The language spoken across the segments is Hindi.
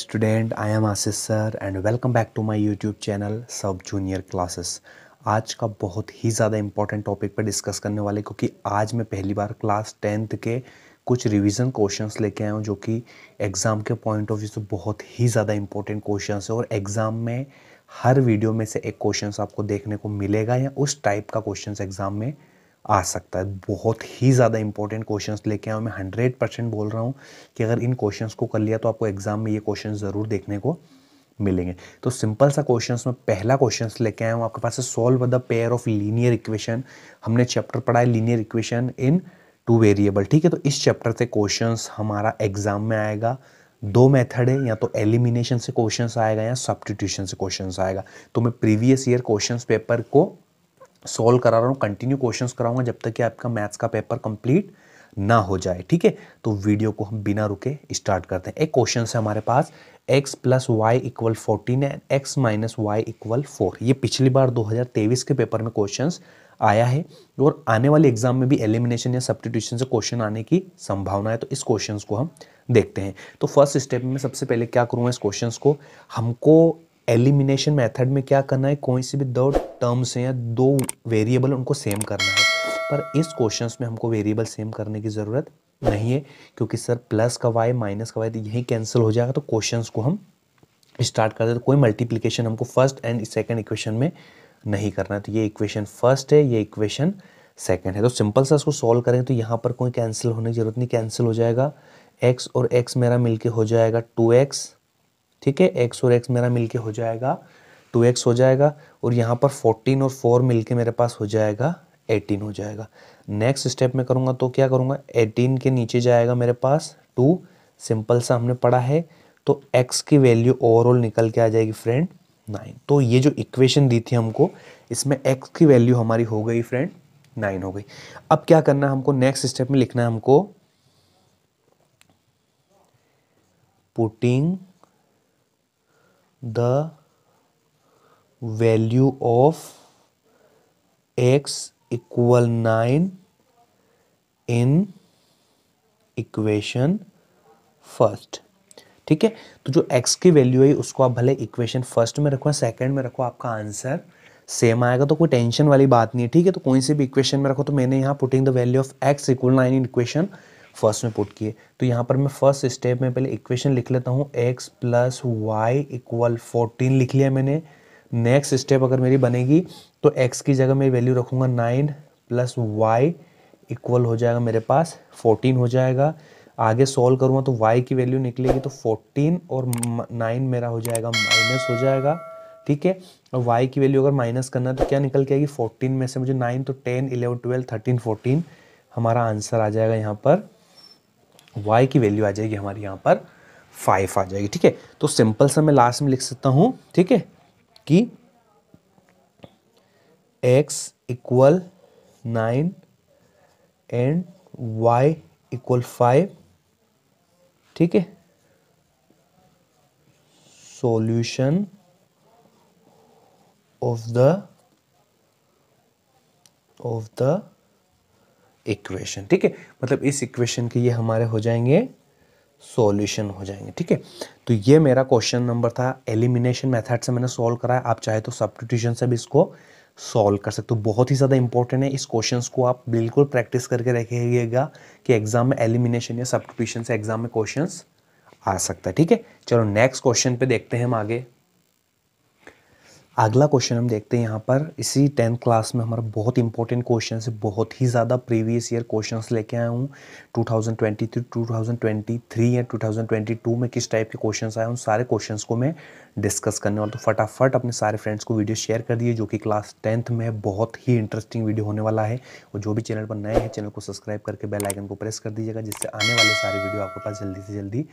Student, I am Ashish sir and welcome back to my YouTube channel sub junior classes. आज का बहुत ही ज़्यादा इंपॉर्टेंट टॉपिक पर डिस्कस करने वाले, क्योंकि आज मैं पहली बार क्लास 10th के कुछ रिवीजन क्वेश्चंस लेके आया हूँ जो कि एग्ज़ाम के पॉइंट ऑफ व्यू से बहुत ही ज़्यादा इंपॉर्टेंट क्वेश्चंस है। और एग्ज़ाम में हर वीडियो में से एक क्वेश्चंस आपको देखने को मिलेगा या उस टाइप का क्वेश्चंस एग्ज़ाम में आ सकता है। बहुत ही ज़्यादा इंपॉर्टेंट क्वेश्चंस लेके आया हूँ। मैं 100% बोल रहा हूँ कि अगर इन क्वेश्चंस को कर लिया तो आपको एग्जाम में ये क्वेश्चन ज़रूर देखने को मिलेंगे। तो सिंपल सा क्वेश्चंस में पहला क्वेश्चंस लेके आया हूँ आपके पास है, solve the pair of linear equation. हमने चैप्टर पढ़ा है linear equation in two variable, ठीक है। तो इस चैप्टर से क्वेश्चंस हमारा एग्जाम में आएगा। दो मेथड है, या तो एलिमिनेशन से क्वेश्चंस आएगा या सब्स्टिट्यूशन से क्वेश्चंस आएगा। तो मैं प्रीवियस ईयर क्वेश्चंस पेपर को सॉल्व करा रहा हूँ, कंटिन्यू क्वेश्चंस कराऊंगा जब तक कि आपका मैथ्स का पेपर कंप्लीट ना हो जाए, ठीक है। तो वीडियो को हम बिना रुके स्टार्ट करते हैं। एक क्वेश्चन है हमारे पास, x plus y equal 14 and x minus y equal 4। ये पिछली बार 2023 के पेपर में क्वेश्चंस आया है और आने वाले एग्जाम में भी एलिमिनेशन या सब्स्टिट्यूशन से क्वेश्चन आने की संभावना है। तो इस क्वेश्चंस को हम देखते हैं। तो फर्स्ट स्टेप में सबसे पहले क्या करूँगा, इस क्वेश्चंस को हमको एलिमिनेशन मेथड में क्या करना है, कोई सी भी दो टर्म्स हैं या दो वेरिएबल उनको सेम करना है। पर इस क्वेश्चंस में हमको वेरिएबल सेम करने की ज़रूरत नहीं है, क्योंकि सर प्लस का वाई माइनस का वाई तो यही कैंसिल हो जाएगा। तो क्वेश्चंस को हम स्टार्ट करते हैं। तो कोई मल्टीप्लिकेशन हमको फर्स्ट एंड सेकंड इक्वेशन में नहीं करना है। तो ये इक्वेशन फर्स्ट है, ये इक्वेशन सेकंड है। तो सिंपल सा इसको सॉल्व करें तो यहाँ पर कोई कैंसिल होने की जरूरत नहीं, कैंसिल हो जाएगा। एक्स और एक्स मेरा मिलके हो जाएगा 2x, ठीक है। x और x मेरा मिलके हो जाएगा 2x हो जाएगा। और यहाँ पर 14 और 4 मिलके मेरे पास हो जाएगा 18 हो जाएगा। नेक्स्ट स्टेप में करूँगा तो क्या करूँगा, 18 के नीचे जाएगा मेरे पास 2। सिंपल सा हमने पढ़ा है। तो x की वैल्यू ओवरऑल निकल के आ जाएगी फ्रेंड 9। तो ये जो इक्वेशन दी थी हमको, इसमें x की वैल्यू हमारी हो गई फ्रेंड 9 हो गई। अब क्या करना है हमको, नेक्स्ट स्टेप में लिखना है हमको putting the value of x equal 9 in equation first, ठीक है। तो जो x की वैल्यू है उसको आप भले इक्वेशन फर्स्ट में रखो, सेकंड में रखो, आपका आंसर सेम आएगा। तो कोई टेंशन वाली बात नहीं है, ठीक है। तो कोई सी भी इक्वेशन में रखो। तो मैंने यहाँ putting the value of x equal 9 in equation first में पुट किए। तो यहाँ पर मैं फर्स्ट स्टेप में पहले इक्वेशन लिख लेता हूँ, x प्लस वाई इक्वल 14 लिख लिया मैंने। नेक्स्ट स्टेप अगर मेरी बनेगी तो x की जगह मैं वैल्यू रखूँगा 9 प्लस वाई इक्वल हो जाएगा मेरे पास 14 हो जाएगा। आगे सॉल्व करूँगा तो y की वैल्यू निकलेगी तो 14 और 9 मेरा हो जाएगा माइनस हो जाएगा, ठीक है। और y की वैल्यू अगर माइनस करना है तो क्या निकल के आएगी, 14 में से मुझे 9 तो 10 11 12 13 14 हमारा आंसर आ जाएगा। यहाँ पर y की वैल्यू आ जाएगी हमारी यहाँ पर 5 आ जाएगी, ठीक है। तो सिंपल सा मैं लास्ट में लिख सकता हूँ, ठीक है, कि x equal 9 and y equal 5, ठीक है। सॉल्यूशन ऑफ द इक्वेशन, ठीक है। मतलब इस इक्वेशन के ये हमारे हो जाएंगे सॉल्यूशन हो जाएंगे, ठीक है। तो ये मेरा क्वेश्चन नंबर था, एलिमिनेशन मेथड से मैंने सॉल्व कराया। आप चाहे तो सब्स्टिट्यूशन से भी इसको सॉल्व कर सकते हो। बहुत ही ज़्यादा इंपॉर्टेंट है, इस क्वेश्चंस को आप बिल्कुल प्रैक्टिस करके रखिएगा कि एग्जाम में एलिमिनेशन या सब्स्टिट्यूशन से एग्जाम में क्वेश्चंस आ सकता है, ठीक है। चलो नेक्स्ट क्वेश्चन पे देखते हैं हम आगे। अगला क्वेश्चन हम देखते हैं यहाँ पर, इसी 10th क्लास में हमारा बहुत इंपॉर्टेंट क्वेश्चन है। बहुत ही ज़्यादा प्रीवियस ईयर क्वेश्चंस लेके आया हूँ। 2023 2023 या 2022 में किस टाइप के क्वेश्चंस आए, उन सारे क्वेश्चंस को मैं डिस्कस करने वाला। तो फटाफट अपने सारे फ्रेंड्स को वीडियो शेयर कर दिए जो कि क्लास 10th में है। बहुत ही इंटरेस्टिंग वीडियो होने वाला है। और जो भी चैनल पर नए हैं, चैनल को सब्सक्राइब करके बेल आइकन को प्रेस कर दीजिएगा, जिससे आने वाले सारे वीडियो आपके पास जल्दी से जल्दी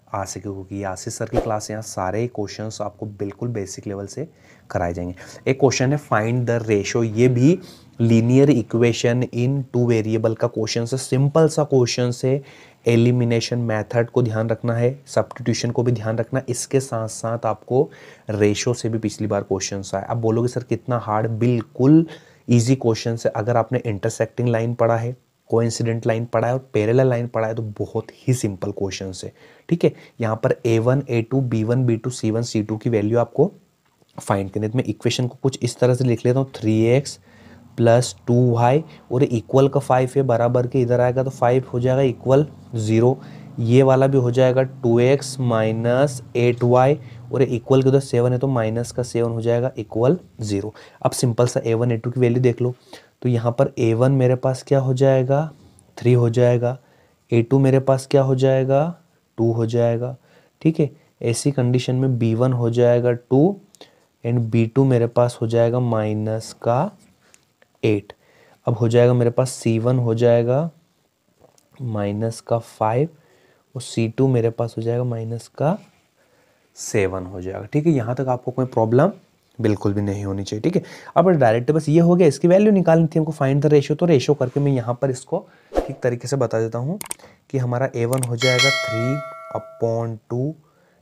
आ सके। क्योंकि आशीष सर की क्लास यहाँ सारे क्वेश्चंस आपको बिल्कुल बेसिक लेवल से कराए जाएंगे। एक क्वेश्चन है फाइंड द रेशो, ये भी linear equation in two variable का क्वेश्चन है। सिंपल सा क्वेश्चन से एलिमिनेशन मेथड को ध्यान रखना है, सब्स्टिट्यूशन को भी ध्यान रखना। इसके साथ साथ आपको रेशो से भी पिछली बार क्वेश्चन आए। आप बोलोगे सर कितना हार्ड, बिल्कुल ईजी क्वेश्चन है। अगर आपने इंटरसेक्टिंग लाइन पढ़ा है कोइंसिडेंट लाइन पढ़ा है और पैरेलल लाइन पढ़ा है, तो बहुत ही सिंपल क्वेश्चन है। ठीक है, यहाँ पर A1 A2 B1 B2 C1 C2 की वैल्यू आपको फाइंड करनी है। तो मैं इक्वेशन को कुछ इस तरह से लिख लेता हूँ, 3x प्लस 2y और इक्वल का 5 है, बराबर के इधर आएगा तो 5 हो जाएगा इक्वल 0। ये वाला भी हो जाएगा 2x माइनस 8y और इक्वल के उधर 7 है तो माइनस का 7 हो जाएगा इक्वल 0। अब सिंपल सा A1 A2 की वैल्यू देख लो, तो यहाँ पर A1 मेरे पास क्या हो जाएगा, 3 हो जाएगा, A2 मेरे पास क्या हो जाएगा, 2 हो जाएगा। ठीक है, ऐसी कंडीशन में B1 हो जाएगा 2 एंड B2 मेरे पास हो जाएगा माइनस का 8। अब हो जाएगा मेरे पास C1 हो जाएगा माइनस का 5 और C2 मेरे पास हो जाएगा माइनस का 7 हो जाएगा। ठीक है, यहाँ तक आपको कोई प्रॉब्लम बिल्कुल भी नहीं होनी चाहिए। ठीक है, अब डायरेक्ट बस ये हो गया, इसकी वैल्यू निकालनी थी हमको, फाइंड द रेशियो। तो रेशियो करके मैं यहाँ पर इसको ठीक तरीके से बता देता हूँ कि हमारा A1 हो जाएगा 3/2।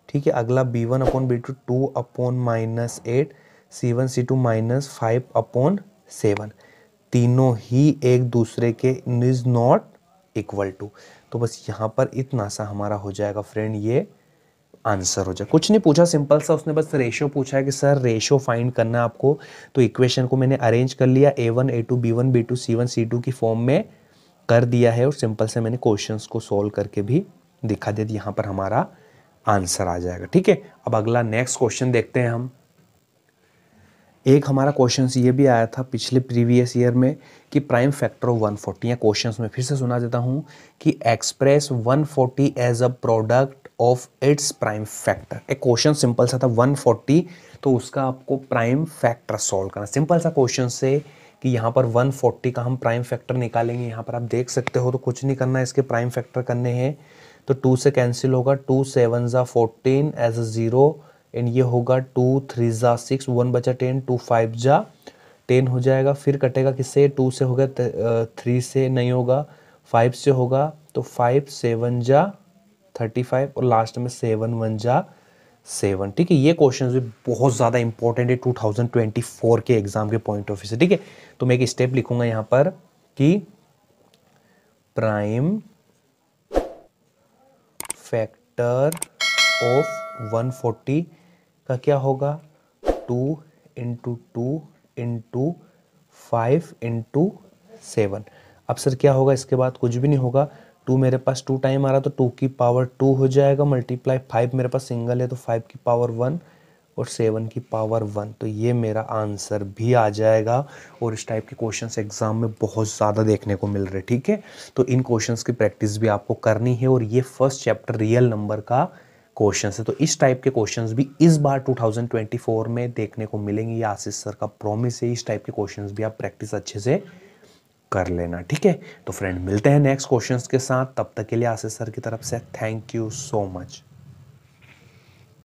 ठीक है, अगला B1 upon B2 2 upon minus 8, C1 C2 minus 5/7। तीनों ही एक दूसरे के इज नॉट इक्वल टू। तो बस यहाँ पर इतना सा हमारा हो जाएगा फ्रेंड, ये आंसर हो जाए। कुछ नहीं पूछा, सिंपल सा उसने बस रेशियो पूछा है कि सर रेशियो फाइंड करना है आपको। तो इक्वेशन को मैंने अरेंज कर लिया, A1 A2 B1 B2 C1 C2 की फॉर्म में कर दिया है और सिंपल से मैंने क्वेश्चंस को सॉल्व करके भी दिखा दिया, यहाँ पर हमारा आंसर आ जाएगा। ठीक है, अब अगला नेक्स्ट क्वेश्चन देखते हैं हम। एक हमारा क्वेश्चन ये भी आया था पिछले प्रीवियस ईयर में कि प्राइम फैक्टर ऑफ 140, या क्वेश्चन में फिर से सुना देता हूँ कि express 140 as a product of its prime factor. एक क्वेश्चन सिंपल सा था 140, तो उसका आपको प्राइम फैक्टर सॉल्व करना। सिंपल सा क्वेश्चन से कि यहाँ पर 140 का हम प्राइम फैक्टर निकालेंगे। यहाँ पर आप देख सकते हो, तो कुछ नहीं करना है, इसके प्राइम फैक्टर करने हैं तो 2 से कैंसिल होगा, 2 7 ज़ा 14 एज अ 0 एंड ये होगा 2 3 ज़ा 6, 1 बचा 10, 2 5 ज़ा 10 हो जाएगा। फिर कटेगा किससे, 2 से होगा, 3 से नहीं होगा, 5 से होगा, तो 5 7 ज़ा 35 और लास्ट में 7 1 ज़ा 7। ठीक है, ये क्वेश्चन भी बहुत ज़्यादा इंपॉर्टेंट है 2024 के एग्जाम के पॉइंट ऑफ व्यू से। ठीक है, तो मैं एक स्टेप लिखूंगा यहाँ पर कि प्राइम फैक्टर ऑफ 140 का क्या होगा, 2 इंटू 2 इंटू 5 इंटू 7। अब सर क्या होगा, इसके बाद कुछ भी नहीं होगा, 2 मेरे पास 2 टाइम आ रहा तो 2 की पावर 2 हो जाएगा, मल्टीप्लाई 5 मेरे पास सिंगल है तो 5 की पावर 1 और 7 की पावर 1। तो ये मेरा आंसर भी आ जाएगा। और इस टाइप के क्वेश्चंस एग्जाम में बहुत ज़्यादा देखने को मिल रहे। ठीक है, तो इन क्वेश्चंस की प्रैक्टिस भी आपको करनी है और ये फर्स्ट चैप्टर रियल नंबर का क्वेश्चन है। तो इस टाइप के क्वेश्चंस भी इस बार 2024 में देखने को मिलेंगे, ये आशीष सर का प्रॉमिस है। इस टाइप के क्वेश्चंस भी आप प्रैक्टिस अच्छे से कर लेना। ठीक है, तो फ्रेंड मिलते हैं नेक्स्ट क्वेश्चंस के साथ, तब तक के लिए आशीष सर की तरफ से थैंक यू सो मच।